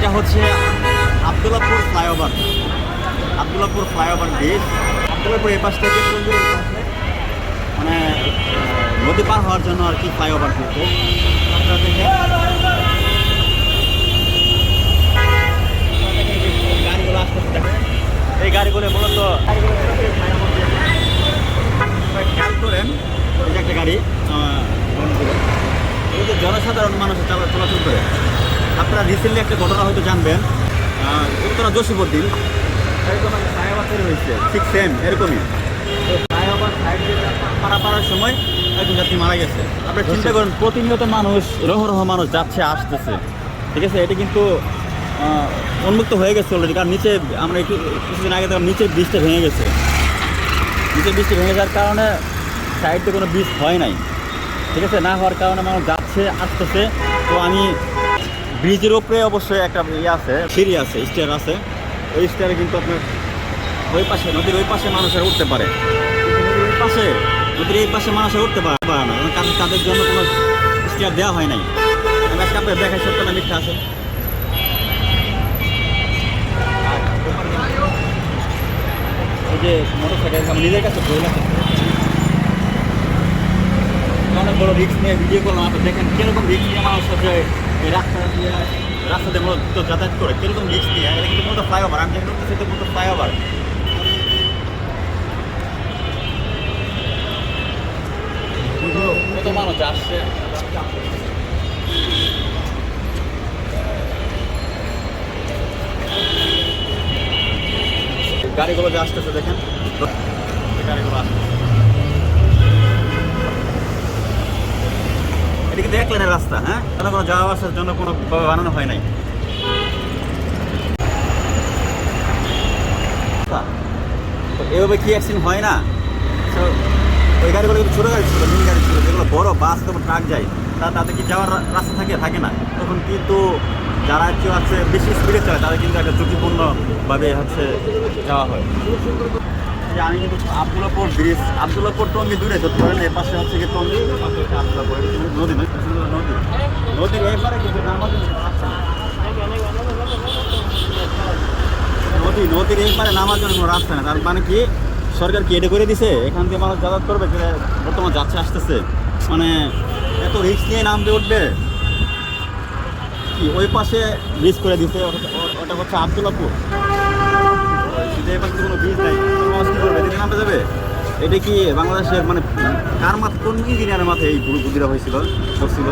এটা হচ্ছে Abdullahpur flyover, Abdullahpur flyover bridge. Abdullahpur এই পাশ থেকে মানে নদী পার হওয়ার জন্য আর কি ফ্লাইওভার কিন্তু আপনারা দেখে গাড়িগুলো আসতেছে দেখেন। এই গাড়িগুলো মূলত খেয়াল করেন, এই যে একটা গাড়ি এগুলো জনসাধারণ মানুষ চলাচল করে। আপনারা রিসেন্টলি একটা ঘটনা হয়তো জানবেন, উত্তরা জসিমউদ্দিন এরকম একটা ফ্লাইওভার তৈরি হয়েছে, ঠিক সেম এরকমই। তো ফ্লাইওভার সাইড দিয়ে পারার সময় একজন যাত্রী মারা গেছে। আপনি চিন্তা করেন, প্রতিনিয়ত মানুষ রহ মানুষ যাচ্ছে আসতেছে, ঠিক আছে। এটা কিন্তু উন্মুক্ত হয়ে গেছে অলরেডি, কারণ নিচে আমরা একটু কিছুদিন আগে দেখলাম নিচের ব্রিজটা ভেঙে গেছে। নিচের ব্রিজটা ভেঙে যাওয়ার কারণে সাইডে কোনো ব্রিজ হয় নাই, ঠিক আছে। না হওয়ার কারণে মানুষ যাচ্ছে আসতেছে। তো আমি ব্রিজের উপরে অবশ্যই একটা ইয়ে আছে, সিঁড়ি আছে, স্টেয়ার আছে। ওই স্টেয়ারে কিন্তু আপনার ওই পাশে নদীর ওই পাশে মানুষেরা উঠতে পারে, নদীর এই পাশে মানুষেরা উঠতে পারে না, কারণ তাদের জন্য কোনো স্টেয়ার দেওয়া হয় নাই। আমি আজকে আপনার দেখাই সত্য না মিথ্যা আছে। ওই যে মোটর সাইকেল আমার নিজের কাছে ভয় লাগে, অনেক বড় রিস্ক নিয়ে ভিডিও করলাম। আপনি দেখেন কীরকম রিস্ক নিয়ে মানুষ হচ্ছে এই রাস্তাতে মূলত যাতায়াত করে, কীরকম রিস্ক নিয়ে। এটা কিন্তু মূলত ফ্লাইওভার, আমি যেগুলো সেটা মূলত ফ্লাইওভার। কত মানুষ আসছে, গাড়িগুলো যে আসতেছে দেখেন, গাড়িগুলো আসতেছে। এটা কিন্তু 1 লেনের রাস্তা, হ্যাঁ, কোনো যাওয়া আসার জন্য কোনো বানানো হয় নাই। তো এভাবে কি অ্যাক্সিডেন্ট হয় না? ওই গাড়িগুলো কিন্তু ছোটো গাড়ি ছিল, মিনি গাড়ি ছিল, যেগুলো বড় বাস তখন ট্রাক যায়, তাদের কি যাওয়ার রাস্তা থাকে না। তখন কিন্তু যারা কেউ আছে বেশি স্পিডে চলে, তাদের কিন্তু একটা ঝুঁকিপূর্ণভাবে হচ্ছে যাওয়া হয়। যে আমি কিন্তু আবদুল্লাপুর ব্রিজ, আবদুল্লাপুর টঙ্গী দূরে ধরতে পারেন। এর পাশে হচ্ছে কি টঙ্গী, আবদুল্লাপুর নদী, নদীর এপারে কিন্তু নদীর এপারে নামার জন্য কোনো রাস্তা নেই। তার মানে কি সরকার কি এটা করে দিছে, এখান থেকে মানুষ যাতায়াত করবে, যে বর্তমান যাচ্ছে আসতেছে, মানে এত রিস্ক নিয়ে নামতে উঠবে কি। ওই পাশে ব্রিজ করে দিছে, ওটা হচ্ছে আবদুল্লাপুর, এবার কোনো ব্রিজ নাই, মানুষ কী করবে, এদিকে নামতে যাবে। এটা কি বাংলাদেশের মানে কার মাথা, কোন ইঞ্জিনিয়ারের মাথায় এই বুদ্ধিটা হয়েছিল করছিল?